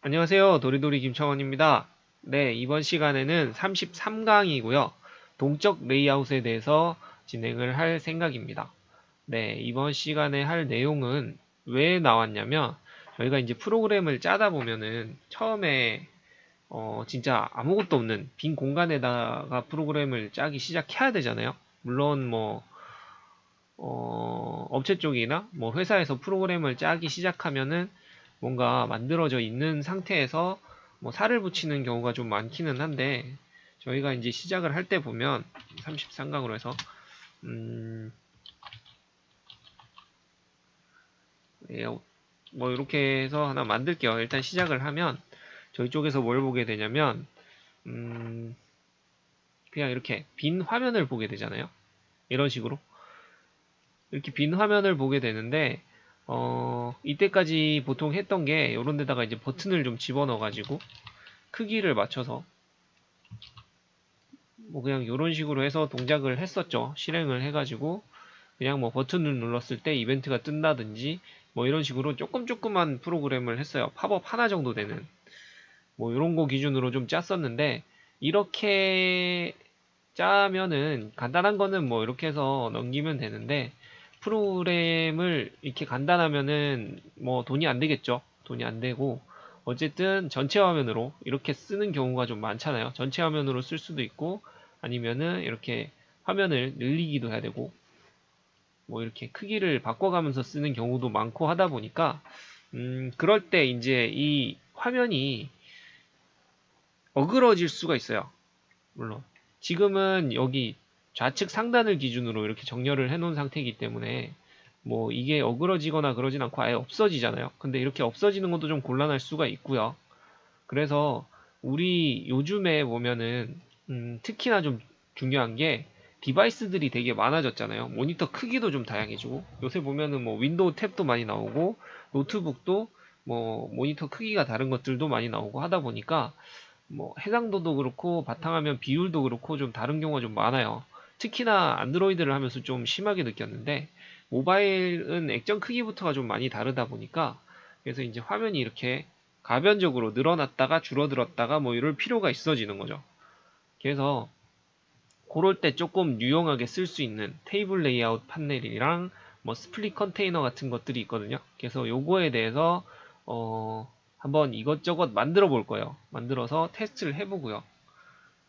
안녕하세요. 도리도리 김청원입니다. 네, 이번 시간에는 33강이고요. 동적 레이아웃에 대해서 진행을 할 생각입니다. 네, 이번 시간에 할 내용은 왜 나왔냐면 저희가 이제 프로그램을 짜다 보면은 처음에 진짜 아무것도 없는 빈 공간에다가 프로그램을 짜기 시작해야 되잖아요. 물론 뭐 업체 쪽이나 뭐 회사에서 프로그램을 짜기 시작하면은 뭔가 만들어져 있는 상태에서 뭐 살을 붙이는 경우가 좀 많기는 한데 저희가 이제 시작을 할 때 보면 33강으로 해서 음, 예, 뭐 이렇게 해서 하나 만들게요. 일단 시작을 하면 저희 쪽에서 뭘 보게 되냐면 음, 그냥 이렇게 빈 화면을 보게 되잖아요. 이런 식으로 이렇게 빈 화면을 보게 되는데 이때까지 보통 했던 게 이런 데다가 이제 버튼을 좀 집어넣어 가지고 크기를 맞춰서 뭐 그냥 이런 식으로 해서 동작을 했었죠. 실행을 해가지고 그냥 뭐 버튼을 눌렀을 때 이벤트가 뜬다든지 뭐 이런 식으로 조금만 프로그램을 했어요. 팝업 하나 정도 되는 뭐 이런 거 기준으로 좀 짰었는데 이렇게 짜면은 간단한 거는 뭐 이렇게 해서 넘기면 되는데 프로그램을 이렇게 간단하면은 뭐 돈이 안 되겠죠. 돈이 안 되고 어쨌든 전체 화면으로 이렇게 쓰는 경우가 좀 많잖아요. 전체 화면으로 쓸 수도 있고 아니면은 이렇게 화면을 늘리기도 해야 되고 뭐 이렇게 크기를 바꿔가면서 쓰는 경우도 많고 하다 보니까 그럴 때 이제 이 화면이 어그러질 수가 있어요. 물론 지금은 여기 좌측 상단을 기준으로 이렇게 정렬을 해 놓은 상태이기 때문에 뭐 이게 어그러지거나 그러진 않고 아예 없어지잖아요. 근데 이렇게 없어지는 것도 좀 곤란할 수가 있고요. 그래서 우리 요즘에 보면은 특히나 좀 중요한 게 디바이스들이 되게 많아졌잖아요. 모니터 크기도 좀 다양해지고 요새 보면은 뭐 윈도우 탭도 많이 나오고 노트북도 뭐 모니터 크기가 다른 것들도 많이 나오고 하다 보니까 뭐 해상도도 그렇고 바탕화면 비율도 그렇고 좀 다른 경우가 좀 많아요. 특히나 안드로이드를 하면서 좀 심하게 느꼈는데 모바일은 액정 크기부터가 좀 많이 다르다 보니까 그래서 이제 화면이 이렇게 가변적으로 늘어났다가 줄어들었다가 뭐 이럴 필요가 있어지는 거죠. 그래서 그럴 때 조금 유용하게 쓸 수 있는 테이블 레이아웃 판넬이랑 뭐 스플릿 컨테이너 같은 것들이 있거든요. 그래서 요거에 대해서 한번 이것저것 만들어 볼 거예요. 만들어서 테스트를 해보고요.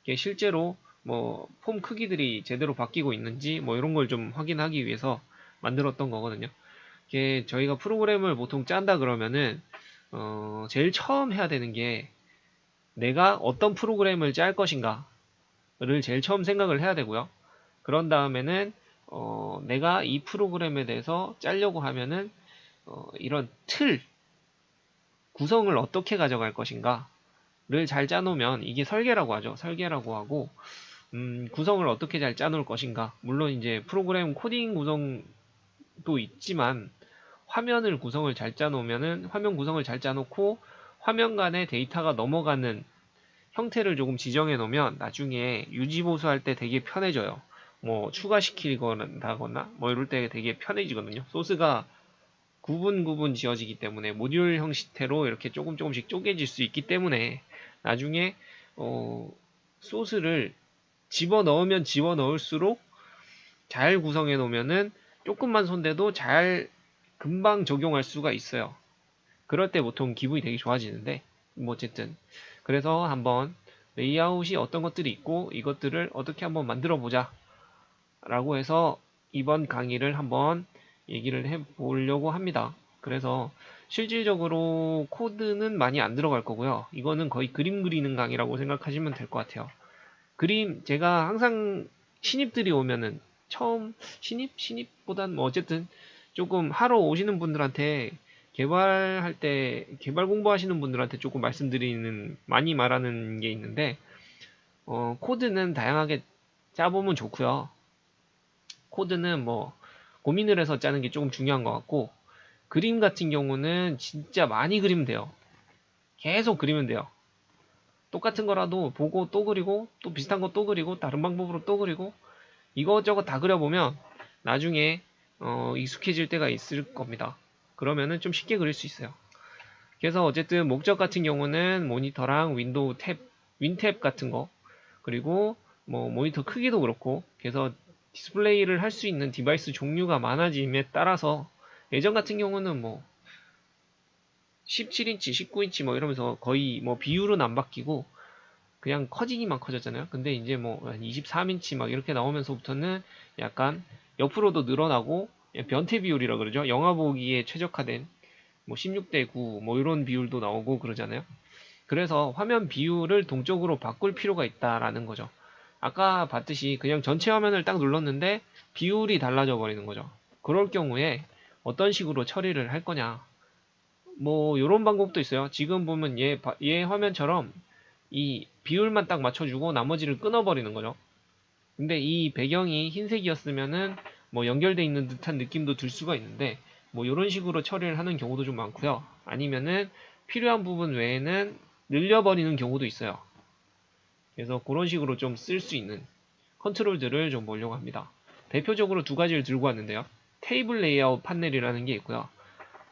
이게 실제로 뭐 폼 크기들이 제대로 바뀌고 있는지 뭐 이런 걸 좀 확인하기 위해서 만들었던 거거든요. 이게 저희가 프로그램을 보통 짠다 그러면은 제일 처음 해야 되는 게 내가 어떤 프로그램을 짤 것인가를 제일 처음 생각을 해야 되고요. 그런 다음에는 내가 이 프로그램에 대해서 짜려고 하면은 이런 틀 구성을 어떻게 가져갈 것인가를 잘 짜놓으면 이게 설계라고 하죠. 설계라고 하고 구성을 어떻게 잘 짜놓을 것인가. 물론 이제 프로그램 코딩 구성도 있지만 화면을 구성을 잘 짜놓으면은 화면 구성을 잘 짜놓고 화면 간에 데이터가 넘어가는 형태를 조금 지정해 놓으면 나중에 유지 보수할 때 되게 편해져요. 뭐 추가시키거나 뭐 이럴 때 되게 편해지거든요. 소스가 구분 지어지기 때문에 모듈 형식태로 이렇게 조금씩 쪼개질 수 있기 때문에 나중에 소스를 집어넣으면 집어넣을수록 잘 구성해 놓으면은 조금만 손대도 잘 금방 적용할 수가 있어요. 그럴 때 보통 기분이 되게 좋아지는데 뭐 어쨌든 그래서 한번 레이아웃이 어떤 것들이 있고 이것들을 어떻게 한번 만들어 보자 라고 해서 이번 강의를 한번 얘기를 해 보려고 합니다. 그래서 실질적으로 코드는 많이 안 들어갈 거고요. 이거는 거의 그림 그리는 강의라고 생각하시면 될 것 같아요. 그림 제가 항상 신입들이 오면은 처음 신입보단 뭐 어쨌든 조금 하러 오시는 분들한테 개발할 때 개발 공부하시는 분들한테 조금 말씀드리는 많이 말하는 게 있는데 코드는 다양하게 짜보면 좋고요. 코드는 뭐 고민을 해서 짜는 게 조금 중요한 것 같고 그림 같은 경우는 진짜 많이 그리면 돼요. 계속 그리면 돼요. 똑같은 거라도 보고 또 그리고 또 비슷한 거 또 그리고 다른 방법으로 또 그리고 이것저것 다 그려보면 나중에 익숙해질 때가 있을 겁니다. 그러면은 좀 쉽게 그릴 수 있어요. 그래서 어쨌든 목적 같은 경우는 모니터랑 윈도우 탭, 윈탭 같은 거, 그리고 뭐 모니터 크기도 그렇고, 그래서 디스플레이를 할 수 있는 디바이스 종류가 많아짐에 따라서 예전 같은 경우는 뭐 17인치, 19인치 뭐 이러면서 거의 뭐 비율은 안 바뀌고 그냥 커지기만 커졌잖아요. 근데 이제 뭐 23인치 막 이렇게 나오면서부터는 약간 옆으로도 늘어나고 변태 비율이라 그러죠. 영화 보기에 최적화된 뭐 16대 9 뭐 이런 비율도 나오고 그러잖아요. 그래서 화면 비율을 동적으로 바꿀 필요가 있다라는 거죠. 아까 봤듯이 그냥 전체 화면을 딱 눌렀는데 비율이 달라져 버리는 거죠. 그럴 경우에 어떤 식으로 처리를 할 거냐. 뭐 이런 방법도 있어요. 지금 보면 얘 화면처럼 이 비율만 딱 맞춰주고 나머지를 끊어버리는 거죠. 근데 이 배경이 흰색이었으면은 뭐 연결돼 있는 듯한 느낌도 들 수가 있는데 뭐 이런 식으로 처리를 하는 경우도 좀 많고요. 아니면은 필요한 부분 외에는 늘려버리는 경우도 있어요. 그래서 그런 식으로 좀 쓸 수 있는 컨트롤들을 좀 보려고 합니다. 대표적으로 두 가지를 들고 왔는데요. 테이블 레이아웃 판넬이라는 게 있고요.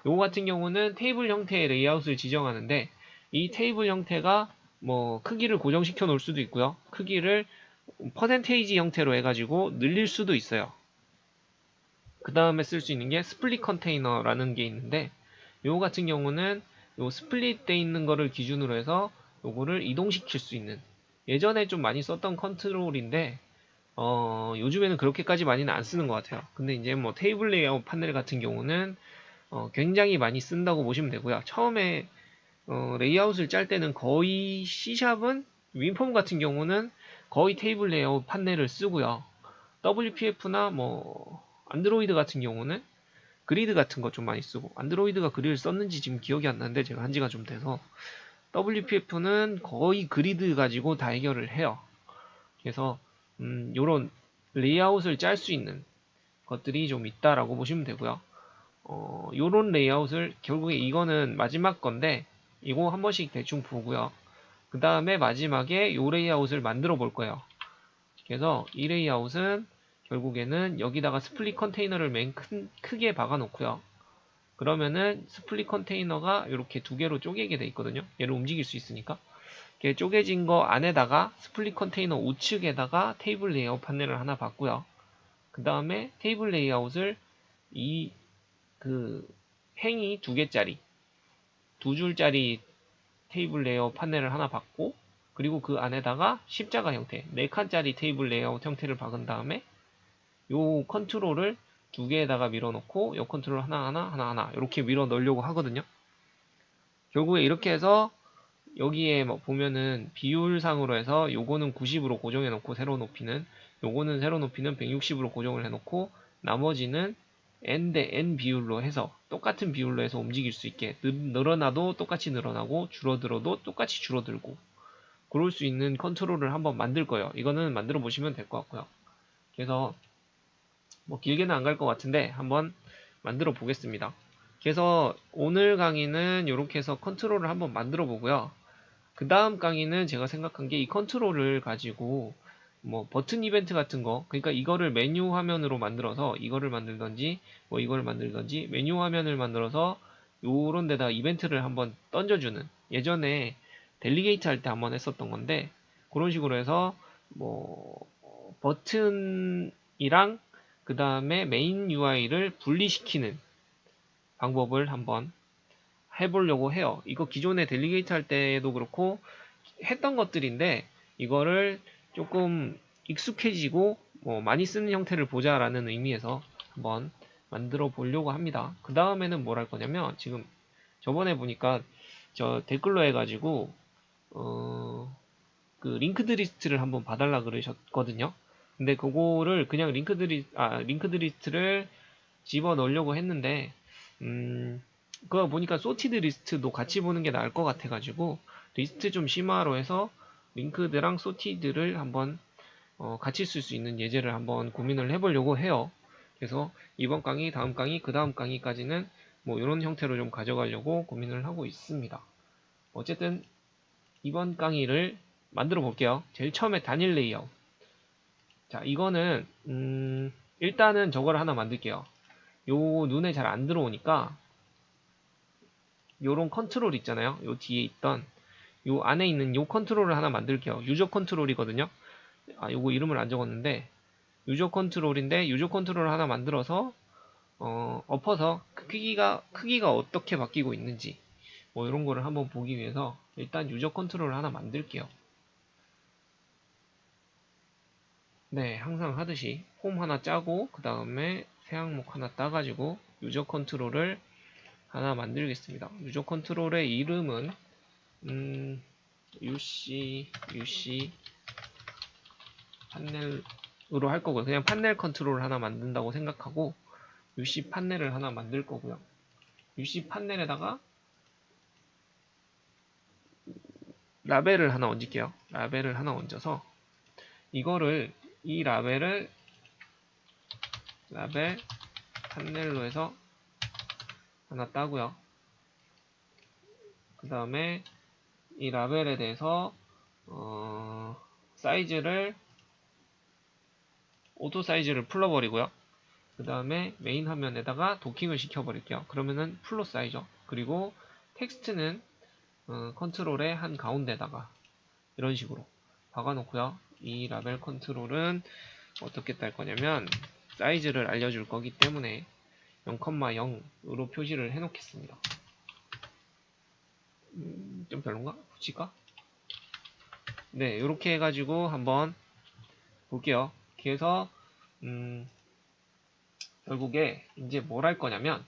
요거 같은 경우는 테이블 형태의 레이아웃을 지정하는데 이 테이블 형태가 뭐 크기를 고정시켜 놓을 수도 있고요. 크기를 퍼센테이지 형태로 해가지고 늘릴 수도 있어요. 그 다음에 쓸 수 있는 게 스플릿 컨테이너라는 게 있는데 요거 같은 경우는 요 스플릿 돼 있는 거를 기준으로 해서 요거를 이동시킬 수 있는 예전에 좀 많이 썼던 컨트롤인데 요즘에는 그렇게까지 많이는 안 쓰는 것 같아요. 근데 이제 뭐 테이블 레이아웃 판넬 같은 경우는 굉장히 많이 쓴다고 보시면 되고요. 처음에 레이아웃을 짤 때는 거의 C샵은 윈폼 같은 경우는 거의 테이블 레이아웃 판넬을 쓰고요. WPF나 뭐 안드로이드 같은 경우는 그리드 같은 거 좀 많이 쓰고 안드로이드가 그리드를 썼는지 지금 기억이 안 나는데 제가 한 지가 좀 돼서 WPF는 거의 그리드 가지고 다 해결을 해요. 그래서 요런 레이아웃을 짤 수 있는 것들이 좀 있다라고 보시면 되고요. 요런 레이아웃을 결국에 이거는 마지막 건데 이거 한 번씩 대충 보고요. 그 다음에 마지막에 요 레이아웃을 만들어 볼 거예요. 그래서 이 레이아웃은 결국에는 여기다가 스플릿 컨테이너를 크게 박아 놓고요. 그러면은 스플릿 컨테이너가 이렇게 두 개로 쪼개게 돼 있거든요. 얘를 움직일 수 있으니까. 이렇게 쪼개진 거 안에다가 스플릿 컨테이너 우측에다가 테이블 레이아웃 판넬을 하나 박고요. 그 다음에 테이블 레이아웃을 이 그 행이 두 개짜리 두 줄짜리 테이블 레이아웃 판넬을 하나 박고 그리고 그 안에다가 십자가 형태 4칸짜리 테이블 레이아웃 형태를 박은 다음에 요 컨트롤을 두 개에다가 밀어넣고 요 컨트롤 하나하나 이렇게 밀어 넣으려고 하거든요. 결국에 이렇게 해서 여기에 뭐 보면은 비율상으로 해서 요거는 90으로 고정해 놓고 세로 높이는 요거는 세로 높이는 160으로 고정을 해 놓고 나머지는 n 대 n 비율로 해서 똑같은 비율로 해서 움직일 수 있게 늘어나도 똑같이 늘어나고 줄어들어도 똑같이 줄어들고 그럴 수 있는 컨트롤을 한번 만들 거예요. 이거는 만들어 보시면 될 것 같고요. 그래서 뭐 길게는 안 갈 것 같은데 한번 만들어 보겠습니다. 그래서 오늘 강의는 이렇게 해서 컨트롤을 한번 만들어 보고요. 그 다음 강의는 제가 생각한 게 이 컨트롤을 가지고 뭐 버튼 이벤트 같은 거 그러니까 이거를 메뉴 화면으로 만들어서 이거를 만들던지 뭐 이거를 만들던지 메뉴 화면을 만들어서 요런 데다 이벤트를 한번 던져주는 예전에 델리게이트 할 때 한번 했었던 건데 그런 식으로 해서 뭐 버튼이랑 그 다음에 메인 UI를 분리시키는 방법을 한번 해보려고 해요. 이거 기존에 델리게이트 할 때도 그렇고 했던 것들인데 이거를 조금 익숙해지고 뭐 많이 쓰는 형태를 보자라는 의미에서 한번 만들어 보려고 합니다. 그 다음에는 뭘 할 거냐면 지금 저번에 보니까 저 댓글로 해가지고 그 링크드 리스트를 한번 봐달라 그러셨거든요. 근데 그거를 그냥 링크드 리스트를 집어 넣으려고 했는데 그거 보니까 소티드 리스트도 같이 보는 게 나을 것 같아가지고 리스트 좀 심화로 해서 링크드랑 소티드를 한번 같이 쓸 수 있는 예제를 한번 고민을 해보려고 해요. 그래서 이번 강의, 다음 강의, 그 다음 강의까지는 뭐 이런 형태로 좀 가져가려고 고민을 하고 있습니다. 어쨌든 이번 강의를 만들어 볼게요. 제일 처음에 단일 레이아웃. 자, 이거는 일단은 저걸 하나 만들게요. 요 눈에 잘 안 들어오니까 요런 컨트롤 있잖아요. 요 뒤에 있던 요 안에 있는 요 컨트롤을 하나 만들게요. 유저 컨트롤이거든요. 아, 요거 이름을 안 적었는데 유저 컨트롤인데 유저 컨트롤을 하나 만들어서 엎어서 그 크기가 어떻게 바뀌고 있는지 뭐 이런 거를 한번 보기 위해서 일단 유저 컨트롤을 하나 만들게요. 네, 항상 하듯이 폼 하나 짜고 그 다음에 새 항목 하나 따가지고 유저 컨트롤을 하나 만들겠습니다. 유저 컨트롤의 이름은 UC 판넬으로 할 거고요. 그냥 판넬 컨트롤 하나 만든다고 생각하고 UC 판넬을 하나 만들 거고요. UC 판넬에다가 라벨을 하나 얹을게요. 라벨을 하나 얹어서 이거를 이 라벨을 라벨 판넬로 해서 하나 따고요. 그 다음에 이 라벨에 대해서 사이즈를 오토 사이즈를 풀어버리고요. 그 다음에 메인 화면에다가 도킹을 시켜버릴게요. 그러면은 풀로 쌓이죠. 그리고 텍스트는 컨트롤의 한 가운데다가 이런 식으로 박아놓고요. 이 라벨 컨트롤은 어떻게 딸 거냐면 사이즈를 알려줄 거기 때문에 0,0으로 표시를 해놓겠습니다. 좀 별론가? 붙일까? 네, 이렇게 해가지고 한번 볼게요. 그래서 결국에 이제 뭘 할 거냐면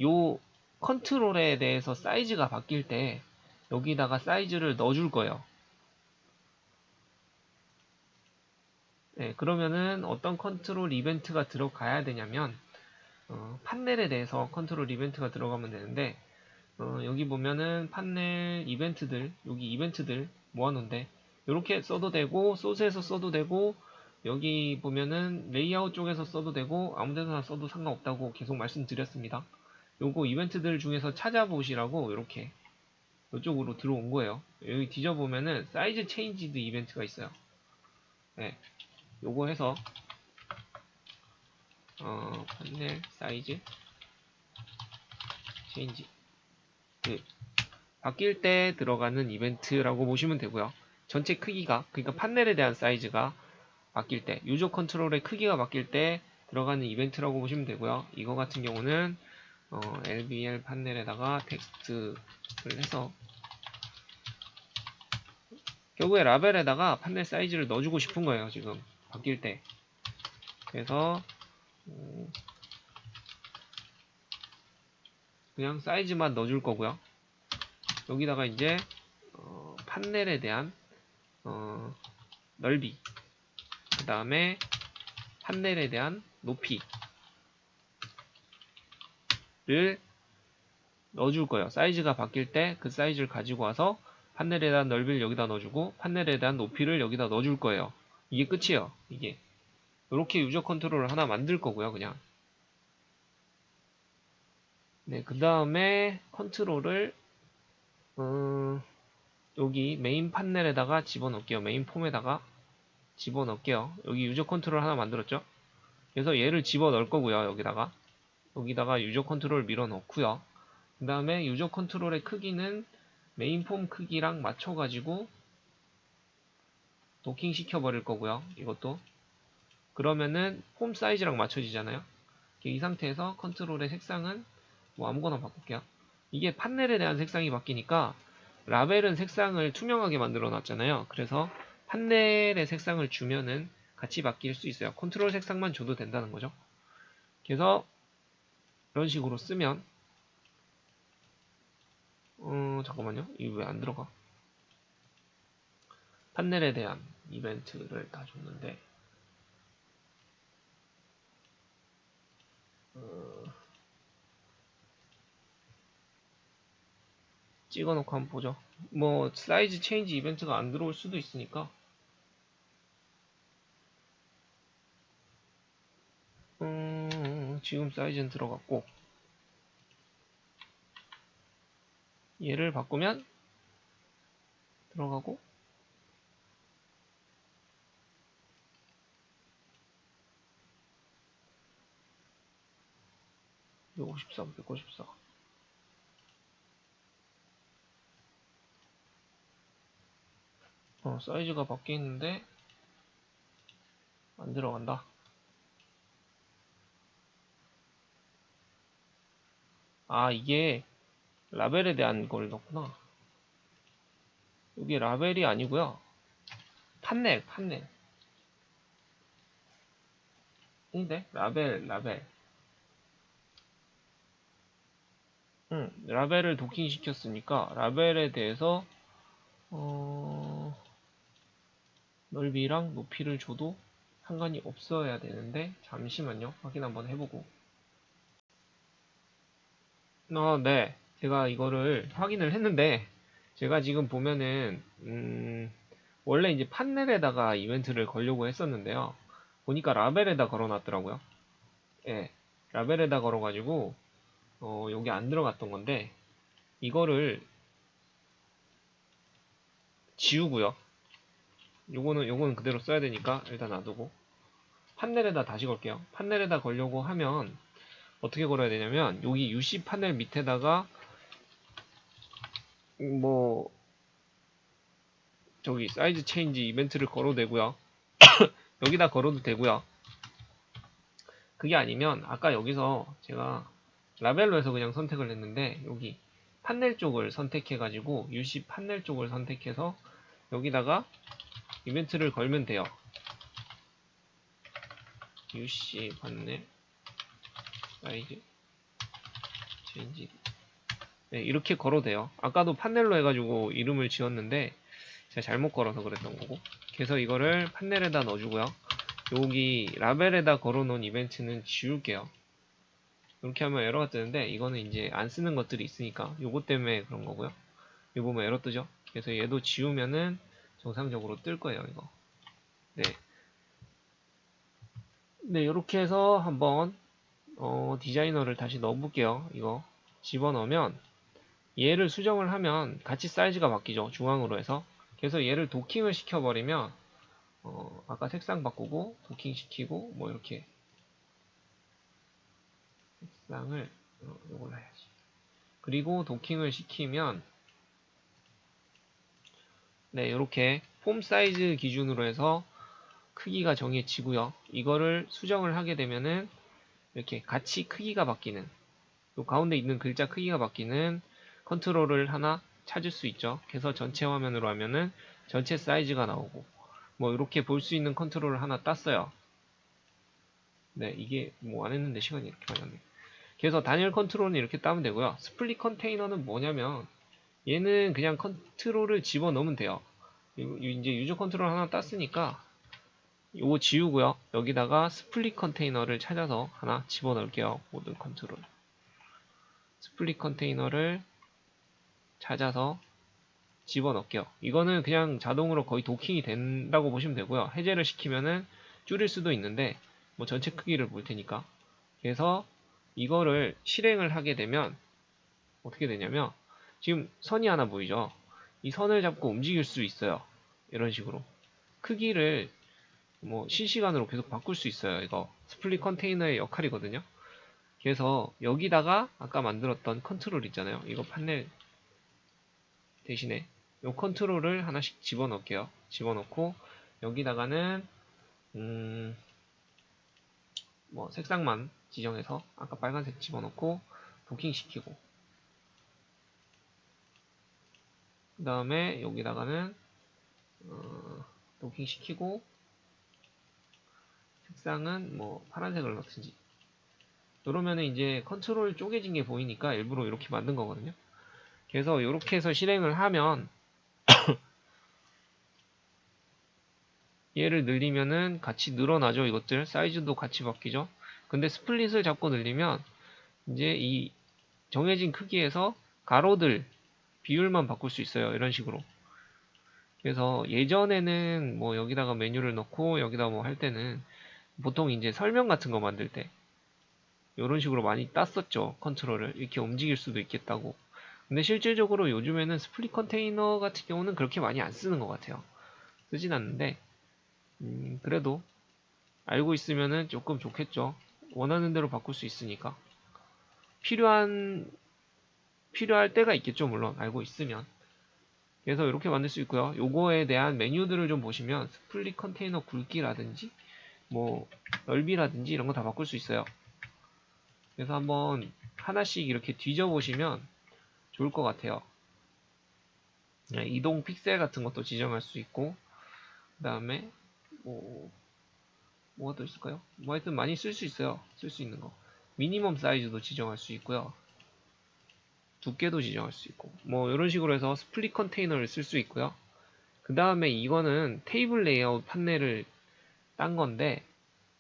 요 컨트롤에 대해서 사이즈가 바뀔 때 여기다가 사이즈를 넣어줄 거예요. 네, 그러면은 어떤 컨트롤 이벤트가 들어가야 되냐면 판넬에 대해서 컨트롤 이벤트가 들어가면 되는데 여기 보면은 판넬 이벤트들 여기 이벤트들 모아놓은데 이렇게 써도 되고 소스에서 써도 되고 여기 보면은 레이아웃 쪽에서 써도 되고 아무데나 써도 상관없다고 계속 말씀드렸습니다. 요거 이벤트들 중에서 찾아보시라고 이렇게 이쪽으로 들어온 거예요. 여기 뒤져보면은 사이즈 체인지드 이벤트가 있어요. 네, 요거 해서 판넬 사이즈 체인지 바뀔 때 들어가는 이벤트라고 보시면 되고요. 전체 크기가 그러니까 판넬에 대한 사이즈가 바뀔 때 유저 컨트롤의 크기가 바뀔 때 들어가는 이벤트라고 보시면 되고요. 이거 같은 경우는 LBL 판넬에다가 텍스트를 해서 결국에 라벨에다가 판넬 사이즈를 넣어주고 싶은 거예요. 지금 바뀔 때. 그래서 그냥 사이즈만 넣어줄 거고요. 여기다가 이제 판넬에 대한 넓이 그 다음에 판넬에 대한 높이를 넣어줄 거예요. 사이즈가 바뀔 때 그 사이즈를 가지고 와서 판넬에 대한 넓이를 여기다 넣어주고 판넬에 대한 높이를 여기다 넣어줄 거예요. 이게 끝이에요. 이게 이렇게 유저 컨트롤을 하나 만들 거고요. 그냥 네, 그 다음에 컨트롤을 여기 메인 판넬에다가 집어넣을게요. 메인 폼에다가 집어넣을게요. 여기 유저 컨트롤 하나 만들었죠? 그래서 얘를 집어넣을 거고요. 여기다가 유저 컨트롤 밀어 넣고요. 그 다음에 유저 컨트롤의 크기는 메인 폼 크기랑 맞춰가지고 도킹 시켜버릴 거고요. 이것도 그러면은 폼 사이즈랑 맞춰지잖아요. 이 상태에서 컨트롤의 색상은 뭐 아무거나 바꿀게요. 이게 판넬에 대한 색상이 바뀌니까 라벨은 색상을 투명하게 만들어 놨잖아요. 그래서 판넬의 색상을 주면은 같이 바뀔 수 있어요. 컨트롤 색상만 줘도 된다는 거죠. 그래서 이런 식으로 쓰면 잠깐만요. 이거 왜 안 들어가? 판넬에 대한 이벤트를 다 줬는데 찍어놓고 한번 보죠. 뭐 사이즈 체인지 이벤트가 안 들어올 수도 있으니까 지금 사이즈는 들어갔고 얘를 바꾸면 들어가고 153, 154. 사이즈가 바뀌었는데 안 들어간다. 아, 이게 라벨에 대한 걸 넣었구나. 여기 라벨이 아니고요. 판넬. 인데 라벨. 라벨을 도킹 시켰으니까 라벨에 대해서 넓이랑 높이를 줘도 상관이 없어야 되는데, 잠시만요. 확인 한번 해보고. 네. 제가 이거를 확인을 했는데, 제가 지금 보면은 원래 이제 판넬에다가 이벤트를 걸려고 했었는데요. 보니까 라벨에다 걸어놨더라고요. 예, 라벨에다 걸어가지고 여기 안 들어갔던 건데, 이거를 지우고요. 요거는 그대로 써야 되니까 일단 놔두고, 판넬에다 다시 걸게요. 판넬에다 걸려고 하면 어떻게 걸어야 되냐면, 여기 UC 판넬 밑에다가 뭐 저기 사이즈 체인지 이벤트를 걸어도 되고요. 여기다 걸어도 되고요. 그게 아니면 아까 여기서 제가 라벨로 해서 그냥 선택을 했는데, 여기 판넬 쪽을 선택해 가지고 UC 판넬 쪽을 선택해서 여기다가 이벤트를 걸면 돼요. UC 판넬 사이즈 체인지. 네, 이렇게 걸어도 돼요. 아까도 판넬로 해가지고 이름을 지었는데 제가 잘못 걸어서 그랬던 거고. 그래서 이거를 판넬에다 넣어주고요. 여기 라벨에다 걸어놓은 이벤트는 지울게요. 이렇게 하면 에러가 뜨는데, 이거는 이제 안 쓰는 것들이 있으니까 요거 때문에 그런 거고요. 이거 보면 에러 뜨죠? 그래서 얘도 지우면은 정상적으로 뜰 거예요, 이거. 네. 네, 이렇게 해서 한번 디자이너를 다시 넣어볼게요. 이거 집어넣으면 얘를 수정을 하면 같이 사이즈가 바뀌죠. 중앙으로 해서. 그래서 얘를 도킹을 시켜버리면 아까 색상 바꾸고 도킹 시키고 뭐 이렇게 색상을 이걸로 해야지. 그리고 도킹을 시키면 네, 이렇게 폼 사이즈 기준으로 해서 크기가 정해지고요. 이거를 수정을 하게 되면은 이렇게 같이 크기가 바뀌는, 요 가운데 있는 글자 크기가 바뀌는 컨트롤을 하나 찾을 수 있죠. 그래서 전체 화면으로 하면은 전체 사이즈가 나오고, 뭐 이렇게 볼 수 있는 컨트롤을 하나 땄어요. 네, 이게 뭐 안 했는데 시간이 이렇게 많이 갔네. 그래서 단일 컨트롤은 이렇게 따면 되고요. 스플릿 컨테이너는 뭐냐면, 얘는 그냥 컨트롤을 집어넣으면 돼요. 이제 유저 컨트롤 하나 땄으니까 이거 지우고요. 여기다가 스플릿 컨테이너를 찾아서 하나 집어넣을게요. 모든 컨트롤. 스플릿 컨테이너를 찾아서 집어넣을게요. 이거는 그냥 자동으로 거의 도킹이 된다고 보시면 되고요. 해제를 시키면은 줄일 수도 있는데, 뭐 전체 크기를 볼 테니까. 그래서 이거를 실행을 하게 되면 어떻게 되냐면, 지금 선이 하나 보이죠? 이 선을 잡고 움직일 수 있어요. 이런 식으로. 크기를 뭐 실시간으로 계속 바꿀 수 있어요. 이거 스플릿 컨테이너의 역할이거든요. 그래서 여기다가 아까 만들었던 컨트롤 있잖아요. 이거 판넬 대신에 이 컨트롤을 하나씩 집어넣을게요. 집어넣고 여기다가는 뭐 색상만 지정해서 아까 빨간색 집어넣고 도킹 시키고, 그 다음에 여기다가는 도킹 시키고 색상은 뭐 파란색을 넣든지. 이러면은 이제 컨트롤 쪼개진 게 보이니까 일부러 이렇게 만든 거거든요. 그래서 이렇게 해서 실행을 하면 얘를 늘리면은 같이 늘어나죠. 이것들 사이즈도 같이 바뀌죠. 근데 스플릿을 잡고 늘리면 이제 이 정해진 크기에서 가로들 비율만 바꿀 수 있어요. 이런 식으로. 그래서 예전에는 뭐 여기다가 메뉴를 넣고 여기다 뭐 할 때는 보통 이제 설명 같은 거 만들 때 이런 식으로 많이 땄었죠. 컨트롤을 이렇게 움직일 수도 있겠다고. 근데 실질적으로 요즘에는 스플릿 컨테이너 같은 경우는 그렇게 많이 안 쓰는 것 같아요. 쓰진 않는데 그래도 알고 있으면은 조금 좋겠죠. 원하는 대로 바꿀 수 있으니까. 필요할 때가 있겠죠. 물론 알고 있으면. 그래서 이렇게 만들 수 있고요. 요거에 대한 메뉴들을 좀 보시면 스플릿 컨테이너 굵기라든지 뭐 넓이라든지 이런 거 다 바꿀 수 있어요. 그래서 한번 하나씩 이렇게 뒤져 보시면 좋을 것 같아요. 네, 이동 픽셀 같은 것도 지정할 수 있고, 그 다음에 뭐가 또 있을까요? 뭐 하여튼 많이 쓸 수 있어요. 쓸 수 있는 거. 미니멈 사이즈도 지정할 수 있고요. 두께도 지정할 수 있고, 뭐 이런 식으로 해서 스플릿 컨테이너를 쓸 수 있고요. 그 다음에 이거는 테이블 레이아웃 판넬을 딴 건데,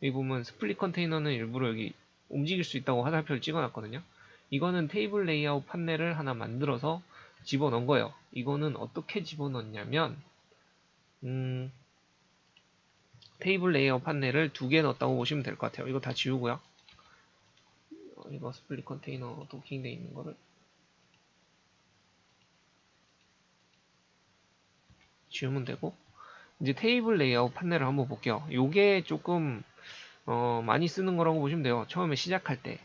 여기 보면 스플릿 컨테이너는 일부러 여기 움직일 수 있다고 화살표를 찍어놨거든요. 이거는 테이블 레이아웃 판넬을 하나 만들어서 집어넣은 거예요. 이거는 어떻게 집어넣냐면 테이블 레이아웃 판넬을 2개 넣었다고 보시면 될 것 같아요. 이거 다 지우고요. 이거 스플릿 컨테이너 도킹되어 있는 거를 지우면 되고, 이제 테이블 레이아웃 판넬을 한번 볼게요. 요게 조금 많이 쓰는 거라고 보시면 돼요. 처음에 시작할 때.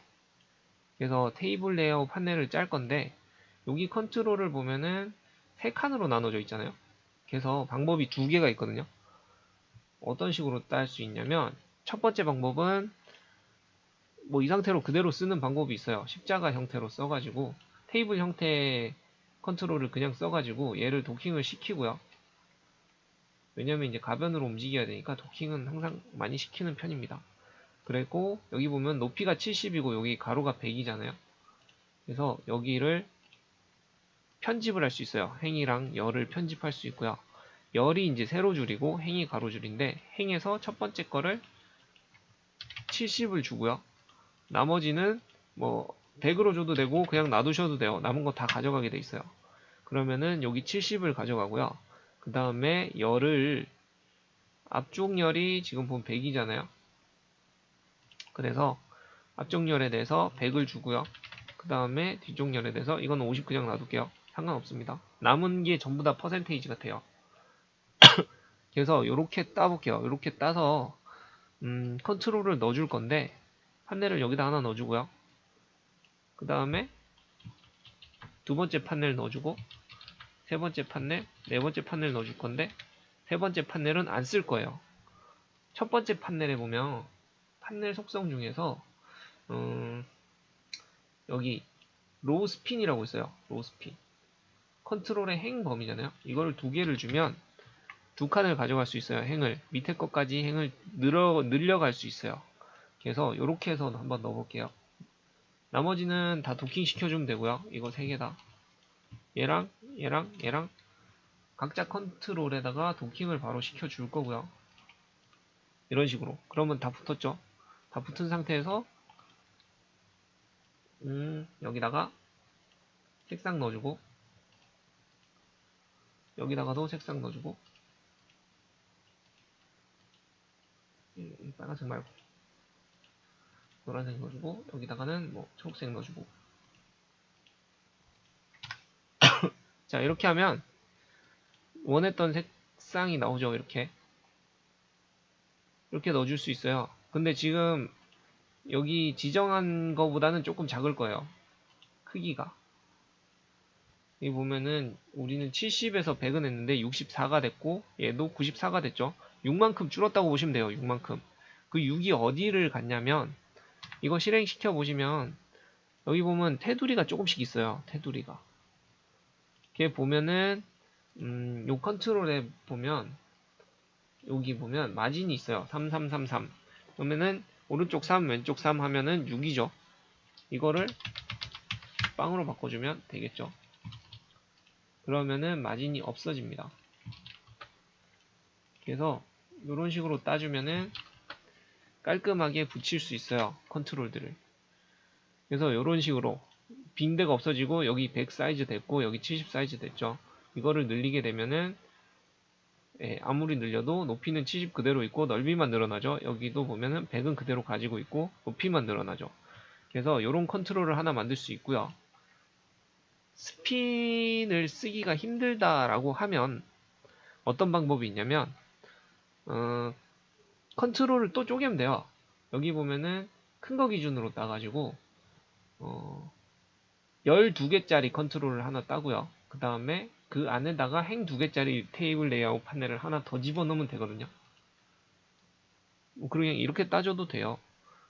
그래서 테이블 레이아웃 판넬을 짤 건데, 여기 컨트롤을 보면은 3칸으로 나눠져 있잖아요. 그래서 방법이 2개가 있거든요. 어떤 식으로 딸 수 있냐면, 첫 번째 방법은 뭐 이 상태로 그대로 쓰는 방법이 있어요. 십자가 형태로 써가지고 테이블 형태의 컨트롤을 그냥 써가지고 얘를 도킹을 시키고요. 왜냐면 이제 가변으로 움직여야 되니까 도킹은 항상 많이 시키는 편입니다. 그리고 여기 보면 높이가 70이고 여기 가로가 100이잖아요. 그래서 여기를 편집을 할 수 있어요. 행이랑 열을 편집할 수 있고요. 열이 이제 세로줄이고 행이 가로줄인데, 행에서 첫 번째 거를 70을 주고요. 나머지는 뭐 100으로 줘도 되고 그냥 놔두셔도 돼요. 남은 거 다 가져가게 돼 있어요. 그러면은 여기 70을 가져가고요. 그 다음에 열을, 앞쪽 열이 지금 보면 100이잖아요. 그래서 앞쪽 열에 대해서 100을 주고요. 그 다음에 뒤쪽 열에 대해서 이건 50 그냥 놔둘게요. 상관없습니다. 남은 게 전부 다 퍼센테이지 같아요. 그래서 이렇게 따볼게요. 이렇게 따서 컨트롤을 넣어줄 건데, 판넬을 여기다 하나 넣어주고요. 그 다음에 두 번째 판넬 넣어주고, 세 번째 판넬, 네 번째 판넬 넣어줄 건데, 세 번째 판넬은 안 쓸 거예요. 첫 번째 판넬에 보면 판넬 속성 중에서 여기 로우 스핀이라고 있어요. 로우 스핀. 컨트롤의 행 범위잖아요. 이거를 2개를 주면 2칸을 가져갈 수 있어요. 행을 밑에 것까지 행을 늘려갈 수 있어요. 그래서 이렇게 해서 한번 넣어볼게요. 나머지는 다 도킹 시켜주면 되고요. 이거 3개 다. 얘랑 얘랑 얘랑 각자 컨트롤에다가 도킹을 바로 시켜줄 거고요. 이런 식으로. 그러면 다 붙었죠. 다 붙은 상태에서 여기다가 색상 넣어주고, 여기다가도 색상 넣어주고, 빨간색 말고 노란색 넣어주고, 여기다가는 뭐 초록색 넣어주고. 자, 이렇게 하면 원했던 색상이 나오죠. 이렇게 넣어줄 수 있어요. 근데 지금 여기 지정한 거보다는 조금 작을 거예요. 크기가. 여기 보면은 우리는 70에서 100은 했는데 64가 됐고, 얘도 94가 됐죠. 6만큼 줄었다고 보시면 돼요. 6만큼. 그 6이 어디를 갔냐면, 이거 실행시켜 보시면 여기 보면 테두리가 조금씩 있어요. 테두리가. 이렇게 보면은 요 컨트롤에 보면 여기 보면 마진이 있어요. 3333. 그러면은 오른쪽 3 왼쪽 3 하면은 6이죠. 이거를 빵으로 바꿔주면 되겠죠. 그러면은 마진이 없어집니다. 그래서 이런 식으로 따주면은 깔끔하게 붙일 수 있어요. 컨트롤들을. 그래서 이런 식으로 빈대가 없어지고, 여기 100 사이즈 됐고 여기 70 사이즈 됐죠. 이거를 늘리게 되면은 아무리 늘려도 높이는 70 그대로 있고 넓이만 늘어나죠. 여기도 보면은 100은 그대로 가지고 있고 높이만 늘어나죠. 그래서 이런 컨트롤을 하나 만들 수 있고요. 스핀을 쓰기가 힘들다라고 하면 어떤 방법이 있냐면, 컨트롤을 또 쪼개면 돼요. 여기 보면은 큰 거 기준으로 따가지고 어, 12개짜리 컨트롤을 하나 따고요. 그 다음에 그 안에다가 행 2개짜리 테이블 레이아웃 판넬을 하나 더 집어넣으면 되거든요. 뭐 그냥 이렇게 따져도 돼요.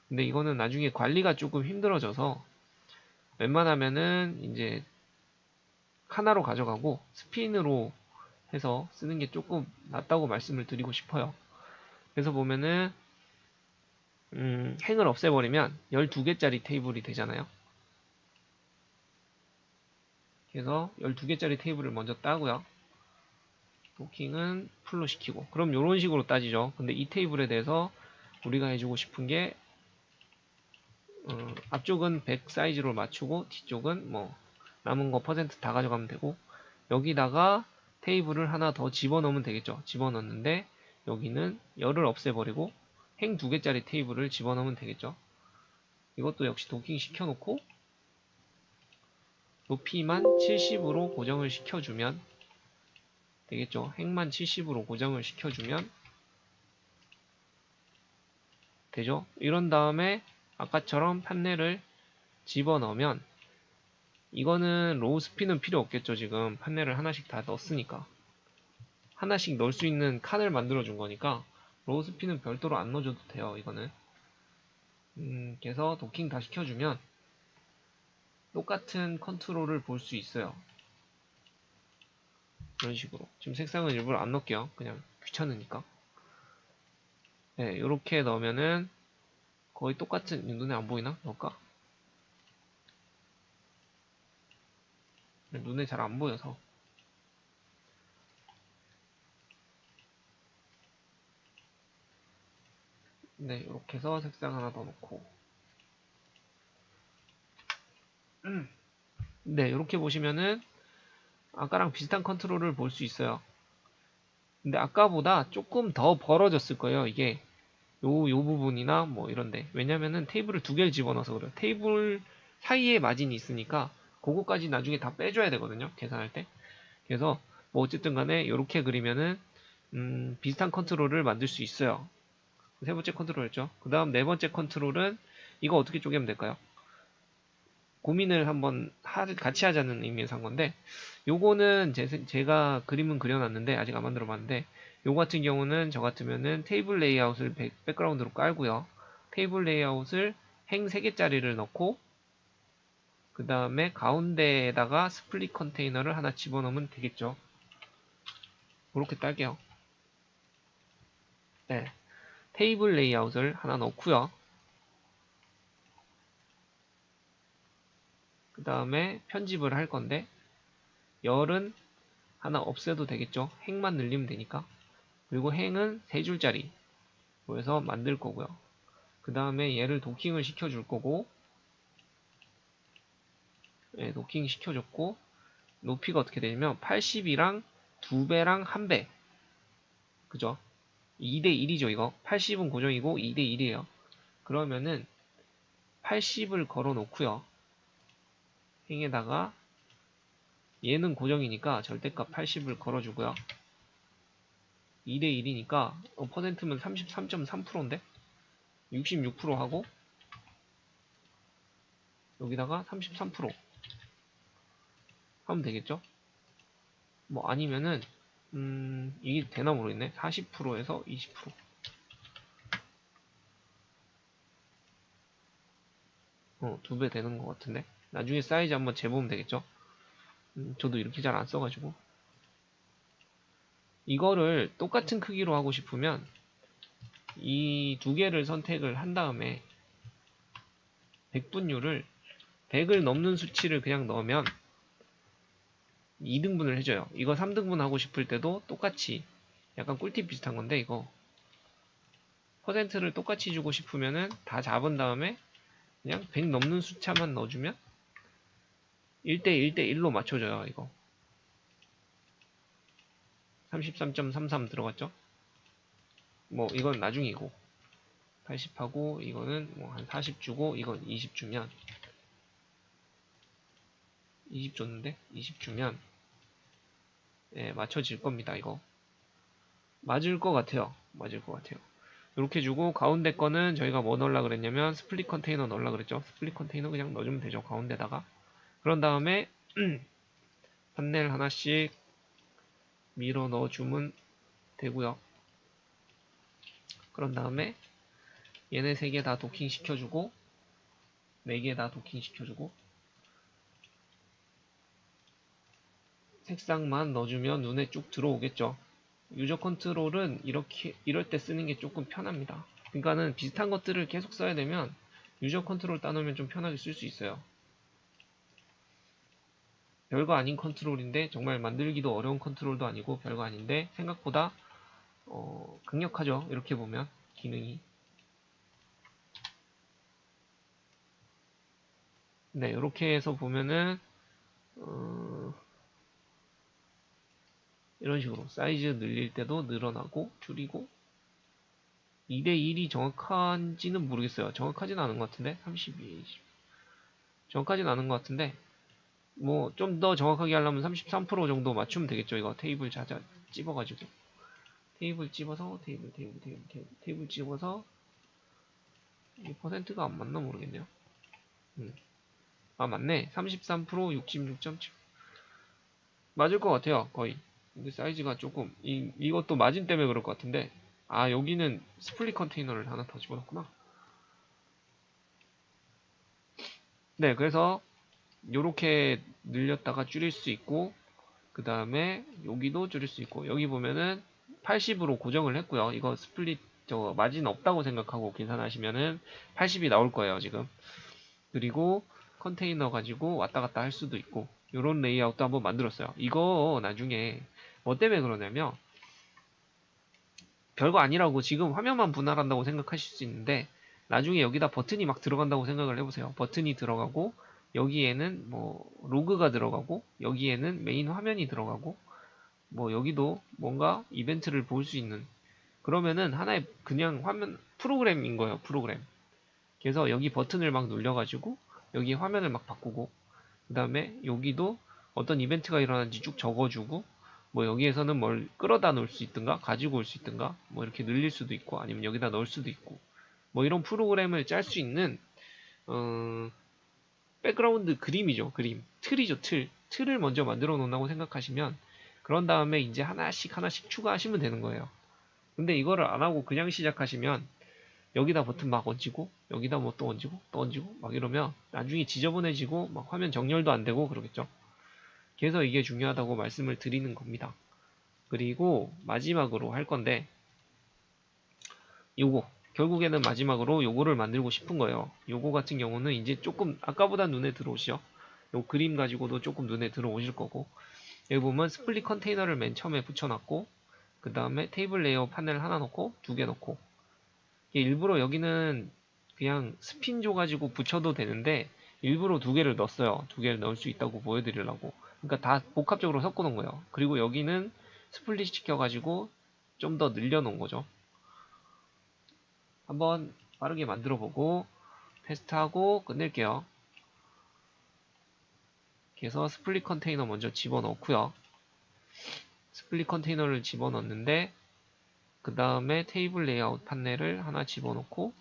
근데 이거는 나중에 관리가 조금 힘들어져서 웬만하면은 이제 하나로 가져가고 스핀으로 해서 쓰는 게 조금 낫다고 말씀을 드리고 싶어요. 그래서 보면은 행을 없애버리면 12개짜리 테이블이 되잖아요. 그래서 12개짜리 테이블을 먼저 따고요. 도킹은 풀로 시키고, 그럼 이런 식으로 따지죠. 근데 이 테이블에 대해서 우리가 해주고 싶은 게 앞쪽은 100 사이즈로 맞추고 뒤쪽은 뭐 남은 거 퍼센트 다 가져가면 되고, 여기다가 테이블을 하나 더 집어넣으면 되겠죠. 집어넣는데 여기는 열을 없애버리고 행 2개짜리 테이블을 집어넣으면 되겠죠. 이것도 역시 도킹 시켜놓고 높이만 70으로 고정을 시켜주면 되겠죠. 행만 70으로 고정을 시켜주면 되죠. 이런 다음에 아까처럼 판넬을 집어넣으면, 이거는 로우 스피는 필요 없겠죠. 지금 판넬을 하나씩 다 넣었으니까. 하나씩 넣을 수 있는 칸을 만들어 준 거니까 로우 스피는 별도로 안 넣어줘도 돼요. 이거는 그래서 도킹 다 시켜주면 똑같은 컨트롤을 볼 수 있어요. 이런 식으로. 지금 색상은 일부러 안 넣을게요. 그냥 귀찮으니까. 네, 이렇게 넣으면은 거의 똑같은, 눈에 안 보이나? 넣을까? 눈에 잘 안 보여서. 네, 이렇게 해서 색상 하나 더 넣고. 네, 이렇게 보시면은 아까랑 비슷한 컨트롤을 볼 수 있어요. 근데 아까보다 조금 더 벌어졌을 거예요. 이게 요 부분이나 뭐 이런데. 왜냐면은 테이블을 2개를 집어넣어서 그래요. 테이블 사이에 마진이 있으니까 그거까지 나중에 다 빼줘야 되거든요. 계산할 때. 그래서 뭐 어쨌든 간에 이렇게 그리면은 비슷한 컨트롤을 만들 수 있어요. 세 번째 컨트롤이었죠. 그 다음 네 번째 컨트롤은 이거 어떻게 쪼개면 될까요? 고민을 한번 같이 하자는 의미에서 한 건데, 요거는 제가 그림은 그려놨는데 아직 안 만들어 봤는데, 요거 같은 경우는 저 같으면은 테이블 레이아웃을 백그라운드로 깔고요. 테이블 레이아웃을 행 3개짜리를 넣고 그 다음에 가운데에다가 스플릿 컨테이너를 하나 집어넣으면 되겠죠. 그렇게 딸게요. 네, 테이블 레이아웃을 하나 넣고요. 그 다음에 편집을 할 건데 열은 하나 없애도 되겠죠. 행만 늘리면 되니까. 그리고 행은 3줄짜리 그래서 만들 거고요. 그 다음에 얘를 도킹을 시켜줄 거고, 네, 도킹 시켜줬고, 높이가 어떻게 되냐면 80이랑 2배랑 1배, 그죠? 2대1이죠 이거. 80은 고정이고 2대1이에요. 그러면은 80을 걸어 놓고요. 행에다가 얘는 고정이니까 절대값 80을 걸어주고요. 2대1이니까 퍼센트면 33.3%인데 66% 하고 여기다가 33% 하면 되겠죠? 뭐 아니면은 이게 되나 모르겠네. 40%에서 20%. 두 배 되는 것 같은데. 나중에 사이즈 한번 재보면 되겠죠? 저도 이렇게 잘 안 써가지고. 이거를 똑같은 크기로 하고 싶으면 이 두 개를 선택을 한 다음에 백분율을 100을 넘는 수치를 그냥 넣으면 2등분을 해줘요. 이거 3등분 하고 싶을 때도 똑같이, 약간 꿀팁 비슷한 건데, 이거 퍼센트를 똑같이 주고 싶으면은 다 잡은 다음에 그냥 100 넘는 숫자만 넣어주면 1대 1대 1로 맞춰줘요. 이거 33.33 들어갔죠? 뭐 이건 나중이고 80하고 이거는 뭐 한 40 주고 이건 20 주면 20 줬는데 20 주면 예, 맞춰질 겁니다. 이거 맞을 것 같아요. 맞을 것 같아요. 이렇게 주고 가운데 거는 저희가 뭐 넣으려 그랬냐면 스플릿 컨테이너 넣으려 그랬죠. 스플릿 컨테이너 그냥 넣어주면 되죠. 가운데다가. 그런 다음에 판넬 하나씩 밀어 넣어주면 되고요. 그런 다음에 얘네 3개 다 도킹 시켜주고 4개 다 도킹 시켜주고 색상만 넣어주면 눈에 쭉 들어오겠죠. 유저 컨트롤은 이럴 때 쓰는 게 조금 편합니다. 그러니까는 비슷한 것들을 계속 써야 되면 유저 컨트롤 따놓으면 좀 편하게 쓸 수 있어요. 별거 아닌 컨트롤인데 정말 만들기도 어려운 컨트롤도 아니고 별거 아닌데 생각보다 강력하죠. 이렇게 보면 기능이. 네, 이렇게 해서 보면은 이런 식으로 사이즈 늘릴 때도 늘어나고 줄이고 2대1이 정확한지는 모르겠어요. 정확하진 않은 것 같은데 32, 20 정확하진 않은 것 같은데 뭐 좀 더 정확하게 하려면 33% 정도 맞추면 되겠죠. 이거 테이블 자자 찝어가지고 테이블 찝어서 테이블 찝어서 이 퍼센트가 안 맞나 모르겠네요. 아 맞네. 33% 66.7 맞을 것 같아요. 거의. 근데 사이즈가 조금 이것도 마진 때문에 그럴 것 같은데 아 여기는 스플릿 컨테이너를 하나 더 집어넣었구나. 네, 그래서 요렇게 늘렸다가 줄일 수 있고 그 다음에 여기도 줄일 수 있고 여기 보면은 80으로 고정을 했고요. 이거 스플릿 저 마진 없다고 생각하고 계산하시면은 80이 나올 거예요 지금. 그리고 컨테이너 가지고 왔다 갔다 할 수도 있고 요런 레이아웃도 한번 만들었어요. 이거 나중에 뭐 때문에 그러냐면 별거 아니라고 지금 화면만 분할한다고 생각하실 수 있는데 나중에 여기다 버튼이 막 들어간다고 생각을 해보세요. 버튼이 들어가고 여기에는 뭐 로그가 들어가고 여기에는 메인 화면이 들어가고 뭐 여기도 뭔가 이벤트를 볼 수 있는 그러면은 하나의 그냥 화면 프로그램인 거예요. 프로그램. 그래서 여기 버튼을 막 눌려가지고 여기 화면을 막 바꾸고 그 다음에 여기도 어떤 이벤트가 일어나는지 쭉 적어주고 뭐 여기에서는 뭘 끌어다 놓을 수 있든가 가지고 올 수 있든가 뭐 이렇게 늘릴 수도 있고 아니면 여기다 넣을 수도 있고 뭐 이런 프로그램을 짤 수 있는 백그라운드 그림이죠. 그림. 틀이죠. 틀을 먼저 만들어 놓는다고 생각하시면 그런 다음에 이제 하나씩 하나씩 추가하시면 되는 거예요. 근데 이거를 안 하고 그냥 시작하시면 여기다 버튼 막 얹히고 여기다 뭐 또 얹히고 또 얹히고 막 이러면 나중에 지저분해지고 막 화면 정렬도 안 되고 그러겠죠. 그래서 이게 중요하다고 말씀을 드리는 겁니다. 그리고 마지막으로 할 건데 요거 결국에는 마지막으로 요거를 만들고 싶은 거예요. 요거 같은 경우는 이제 조금 아까보다 눈에 들어오시죠. 요 그림 가지고도 조금 눈에 들어오실 거고 여기 보면 스플릿 컨테이너를 맨 처음에 붙여놨고 그 다음에 테이블 레이어 판넬 하나 넣고 2개 넣고 일부러 여기는 그냥 스핀 줘가지고 붙여도 되는데 일부러 2개를 넣었어요. 2개를 넣을 수 있다고 보여드리려고. 그러니까 다 복합적으로 섞어 놓은 거예요. 그리고 여기는 스플릿 시켜가지고 좀 더 늘려놓은 거죠. 한번 빠르게 만들어 보고 테스트하고 끝낼게요. 그래서 스플릿 컨테이너 먼저 집어넣고요. 스플릿 컨테이너를 집어넣는데 그 다음에 테이블 레이아웃 판넬을 하나 집어넣고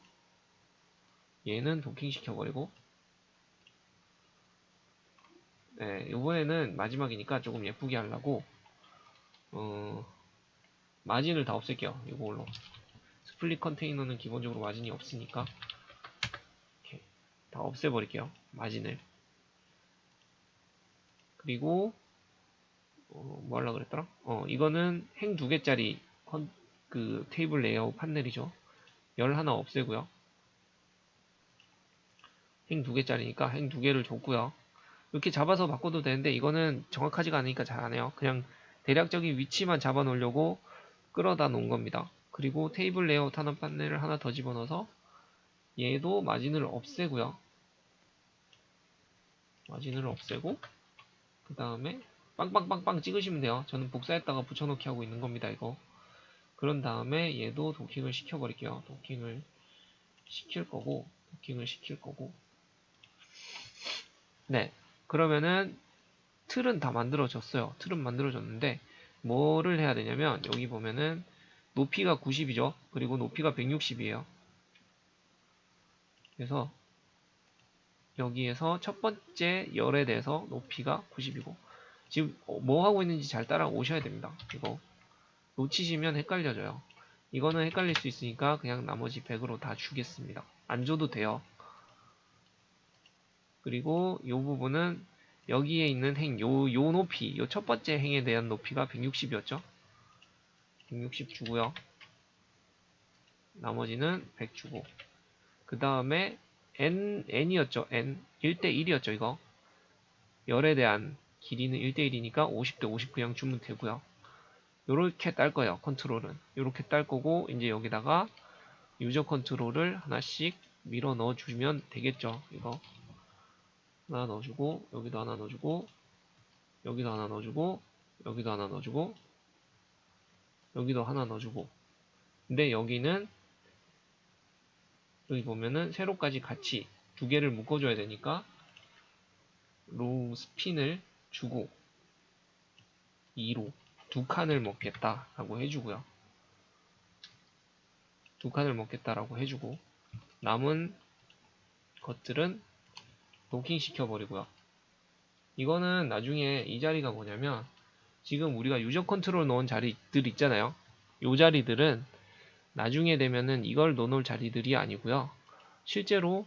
얘는 도킹 시켜버리고 네, 이번에는 마지막이니까 조금 예쁘게 하려고 마진을 다 없앨게요. 이걸로 스플릿 컨테이너는 기본적으로 마진이 없으니까 이렇게 다 없애버릴게요. 마진을. 그리고 뭐 하려고 그랬더라? 이거는 행 2개짜리 그 테이블 레이아웃 판넬이죠. 열 하나 없애고요. 행 2개짜리니까 행 2개를 줬고요. 이렇게 잡아서 바꿔도 되는데 이거는 정확하지가 않으니까 잘 안 해요. 그냥 대략적인 위치만 잡아 놓으려고 끌어다 놓은 겁니다. 그리고 테이블 레이아웃 하는 판넬을 하나 더 집어넣어서 얘도 마진을 없애고요. 마진을 없애고 그 다음에 빵빵빵빵 찍으시면 돼요. 저는 복사했다가 붙여넣기 하고 있는 겁니다. 이거. 그런 다음에 얘도 도킹을 시켜버릴게요. 도킹을 시킬 거고 네. 그러면은 틀은 다 만들어졌어요. 틀은 만들어졌는데 뭐를 해야 되냐면 여기 보면은 높이가 90이죠. 그리고 높이가 160이에요. 그래서 여기에서 첫 번째 열에 대해서 높이가 90이고 지금 뭐 하고 있는지 잘 따라오셔야 됩니다. 이거 놓치시면 헷갈려져요. 이거는 헷갈릴 수 있으니까 그냥 나머지 100으로 다 주겠습니다. 안 줘도 돼요. 그리고 이 부분은 여기에 있는 행, 요 높이, 요 첫 번째 행에 대한 높이가 160이었죠. 160 주고요. 나머지는 100 주고. 그 다음에 n이었죠. n 1대1이었죠. 이거 열에 대한 길이는 1대1이니까 50대 50 그냥 주면 되고요. 요렇게 딸 거예요. 컨트롤은 요렇게 딸 거고, 이제 여기다가 유저 컨트롤을 하나씩 밀어 넣어 주면 되겠죠. 이거 하나 넣어주고, 여기도 하나 넣어주고, 여기도 하나 넣어주고, 여기도 하나 넣어주고, 여기도 하나 넣어주고. 근데 여기는 여기 보면은 세로까지 같이 두 개를 묶어줘야 되니까 로우 스핀을 주고 2로 두 칸을 먹겠다 라고 해주고요. 두 칸을 먹겠다라고 해주고, 남은 것들은 도킹 시켜버리고요. 이거는 나중에 이 자리가 뭐냐면, 지금 우리가 유저 컨트롤 넣은 자리들 있잖아요. 이 자리들은 나중에 되면은 이걸 넣어놓을 자리들이 아니고요. 실제로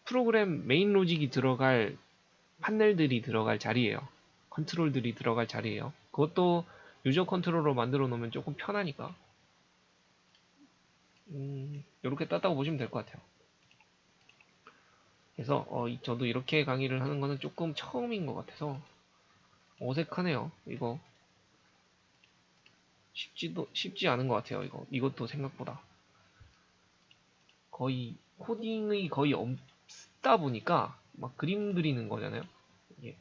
프로그램 메인 로직이 들어갈 판넬들이 들어갈 자리예요. 컨트롤들이 들어갈 자리예요. 그것도 유저 컨트롤로 만들어 놓으면 조금 편하니까 이렇게 땄다고 보시면 될 것 같아요. 그래서 저도 이렇게 강의를 하는 거는 조금 처음인 것 같아서 어색하네요. 이거 쉽지 않은 것 같아요. 이것도 생각보다 거의 코딩이 거의 없다 보니까 막 그림 그리는 거잖아요. 이게.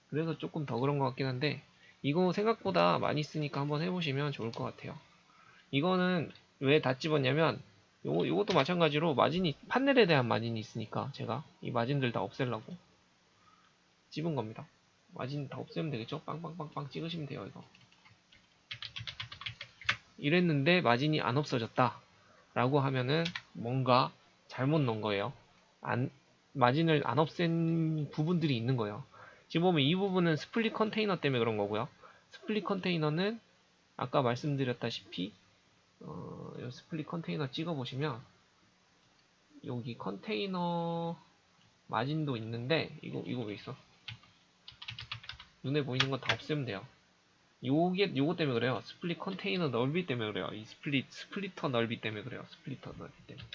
그래서 조금 더 그런 것 같긴 한데, 이거 생각보다 많이 쓰니까 한번 해보시면 좋을 것 같아요. 이거는 왜 다 집었냐면, 요것도 마찬가지로 마진이, 판넬에 대한 마진이 있으니까 제가 이 마진들 다 없애려고 집은 겁니다. 마진 다 없애면 되겠죠? 빵빵빵빵 찍으시면 돼요. 이거 이랬는데 마진이 안 없어졌다 라고 하면은 뭔가 잘못 넣은 거예요. 마진을 안 없앤 부분들이 있는 거예요. 지금 보면 이 부분은 스플릿 컨테이너 때문에 그런 거고요. 스플릿 컨테이너는 아까 말씀드렸다시피 스플릿 컨테이너 찍어보시면 여기 컨테이너 마진도 있는데, 이거 왜 있어? 눈에 보이는 건 다 없애면 돼요. 요거 때문에 그래요. 스플릿 컨테이너 넓이 때문에 그래요. 이 스플리터 넓이 때문에 그래요. 스플리터 넓이 때문에.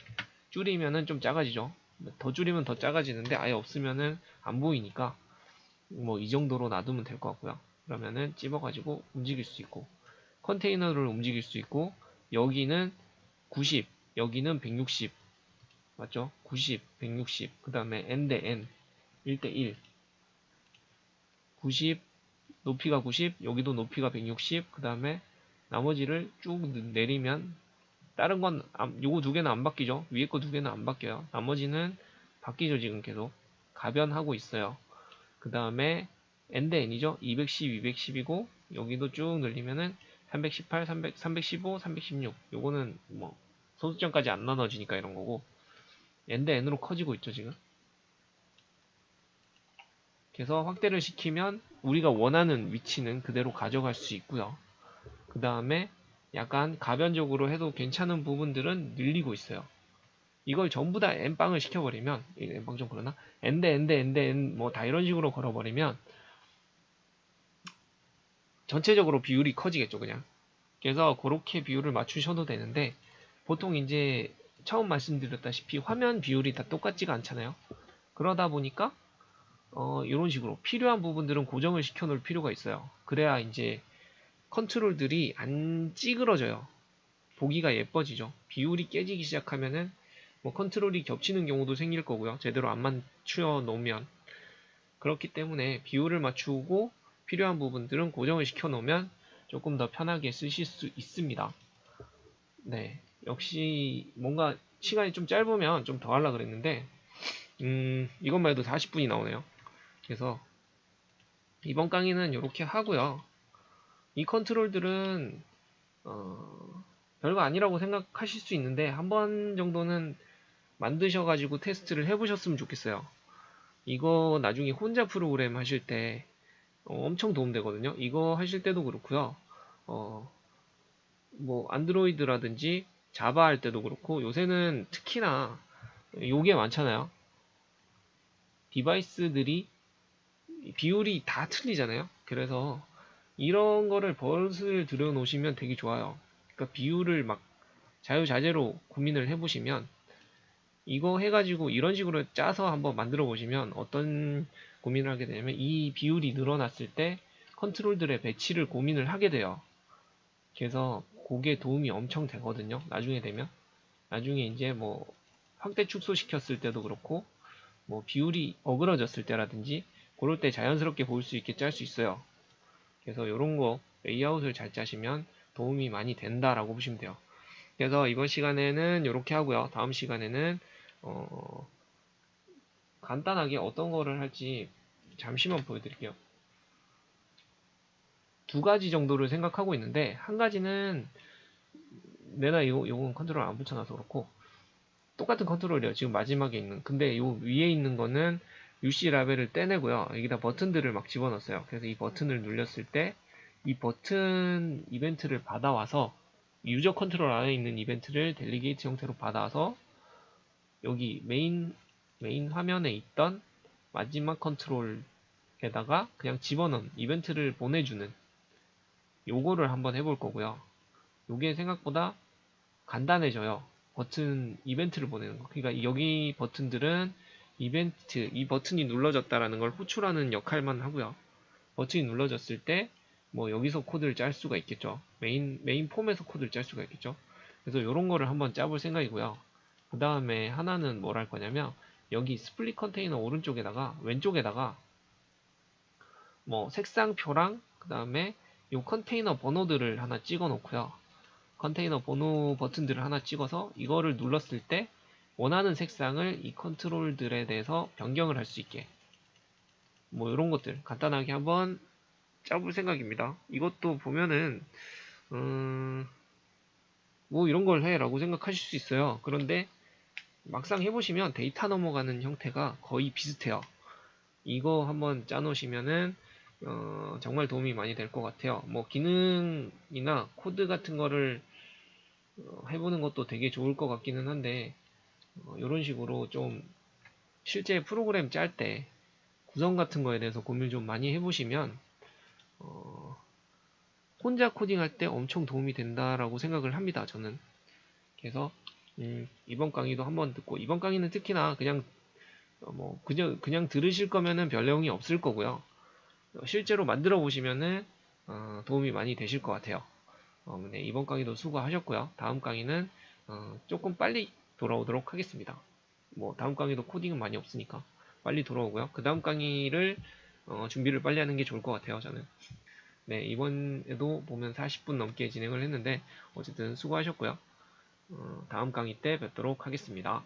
줄이면은 좀 작아지죠. 더 줄이면 더 작아지는데 아예 없으면은 안 보이니까 뭐 이 정도로 놔두면 될 것 같고요. 그러면은 찝어가지고 움직일 수 있고, 컨테이너를 움직일 수 있고, 여기는 90, 여기는 160, 맞죠? 90, 160, 그 다음에 n 대 n, 1대1, 90, 높이가 90, 여기도 높이가 160, 그 다음에 나머지를 쭉 내리면 다른 건 요거 두 개는 안 바뀌죠. 위에 거 두 개는 안 바뀌어요. 나머지는 바뀌죠. 지금 계속 가변하고 있어요. 그 다음에 n 대 n이죠. 210, 210이고 여기도 쭉 늘리면은 318, 315, 316. 요거는 뭐 소수점까지 안 나눠지니까 이런 거고, n 대 n으로 커지고 있죠 지금. 그래서 확대를 시키면 우리가 원하는 위치는 그대로 가져갈 수 있고요. 그 다음에 약간 가변적으로 해도 괜찮은 부분들은 늘리고 있어요. 이걸 전부 다 n빵을 시켜버리면, n빵 좀 그러나? n 대 n 대 n 대 n 뭐 다 이런 식으로 걸어버리면 전체적으로 비율이 커지겠죠 그냥. 그래서 그렇게 비율을 맞추셔도 되는데, 보통 이제 처음 말씀드렸다시피 화면 비율이 다 똑같지가 않잖아요. 그러다 보니까 이런 식으로 필요한 부분들은 고정을 시켜 놓을 필요가 있어요. 그래야 이제 컨트롤들이 안 찌그러져요. 보기가 예뻐지죠. 비율이 깨지기 시작하면은 뭐 컨트롤이 겹치는 경우도 생길 거고요. 제대로 안 맞추어 놓으면. 그렇기 때문에 비율을 맞추고 필요한 부분들은 고정을 시켜 놓으면 조금 더 편하게 쓰실 수 있습니다. 네, 역시 뭔가 시간이 좀 짧으면 좀 더 하려고 그랬는데 이것만 해도 40분이 나오네요. 그래서 이번 강의는 이렇게 하고요. 이 컨트롤들은 별거 아니라고 생각하실 수 있는데 한 번 정도는 만드셔가지고 테스트를 해보셨으면 좋겠어요. 이거 나중에 혼자 프로그램 하실 때 엄청 도움되거든요. 이거 하실 때도 그렇고요. 뭐 안드로이드라든지 자바 할 때도 그렇고 요새는 특히나 요게 많잖아요. 디바이스들이 비율이 다 틀리잖아요. 그래서 이런 거를 버릇을 들여 놓으시면 되게 좋아요. 그러니까 비율을 막 자유자재로 고민을 해보시면 이거 해가지고 이런 식으로 짜서 한번 만들어 보시면 어떤 고민을 하게 되냐면 이 비율이 늘어났을 때 컨트롤들의 배치를 고민을 하게 돼요. 그래서 그게 도움이 엄청 되거든요. 나중에 되면. 나중에 이제 뭐 확대 축소 시켰을 때도 그렇고 뭐 비율이 어그러졌을 때라든지 그럴 때 자연스럽게 보일 수 있게 짤 수 있어요. 그래서 이런 거 레이아웃을 잘 짜시면 도움이 많이 된다라고 보시면 돼요. 그래서 이번 시간에는 이렇게 하고요. 다음 시간에는 어, 간단하게 어떤 거를 할지 잠시만 보여드릴게요. 두 가지 정도를 생각하고 있는데 한 가지는 내가 요건 컨트롤 안 붙여놔서 그렇고 똑같은 컨트롤이에요. 지금 마지막에 있는. 근데 요 위에 있는 거는 UC 라벨을 떼내고요. 여기다 버튼들을 막 집어넣었어요. 그래서 이 버튼을 눌렸을 때 이 버튼 이벤트를 받아와서 유저 컨트롤 안에 있는 이벤트를 델리게이트 형태로 받아와서 여기 메인 화면에 있던 마지막 컨트롤에다가 그냥 집어넣은 이벤트를 보내주는 요거를 한번 해볼 거고요. 요게 생각보다 간단해져요. 버튼 이벤트를 보내는 거. 그러니까 여기 버튼들은 이벤트, 이 버튼이 눌러졌다라는 걸 호출하는 역할만 하고요. 버튼이 눌러졌을 때 뭐 여기서 코드를 짤 수가 있겠죠. 메인 폼에서 코드를 짤 수가 있겠죠. 그래서 이런 거를 한번 짜볼 생각이고요. 그 다음에 하나는 뭘 할 거냐면 여기 스플릿 컨테이너 오른쪽에다가 왼쪽에다가 뭐 색상표랑 그 다음에 이 컨테이너 번호들을 하나 찍어 놓고요. 컨테이너 번호 버튼들을 하나 찍어서 이거를 눌렀을 때 원하는 색상을 이 컨트롤들에 대해서 변경을 할 수 있게 뭐 이런 것들 간단하게 한번 짜볼 생각입니다. 이것도 보면은 뭐 이런 걸 해라고 생각하실 수 있어요. 그런데 막상 해보시면 데이터 넘어가는 형태가 거의 비슷해요. 이거 한번 짜놓으시면은 정말 도움이 많이 될 것 같아요. 뭐 기능이나 코드 같은 거를 해보는 것도 되게 좋을 것 같기는 한데 이런 식으로 좀 실제 프로그램 짤 때 구성 같은 거에 대해서 고민 좀 많이 해보시면 혼자 코딩할 때 엄청 도움이 된다라고 생각을 합니다. 저는. 그래서 이번 강의도 한번 듣고 이번 강의는 특히나 그냥 뭐 그냥 들으실 거면은 별 내용이 없을 거고요. 실제로 만들어 보시면은 도움이 많이 되실 것 같아요. 네, 이번 강의도 수고하셨고요. 다음 강의는 조금 빨리 돌아오도록 하겠습니다. 뭐 다음 강의도 코딩은 많이 없으니까 빨리 돌아오고요. 그 다음 강의를 준비를 빨리 하는 게 좋을 것 같아요. 저는. 네, 이번에도 보면 40분 넘게 진행을 했는데 어쨌든 수고하셨고요. 다음 강의 때 뵙도록 하겠습니다.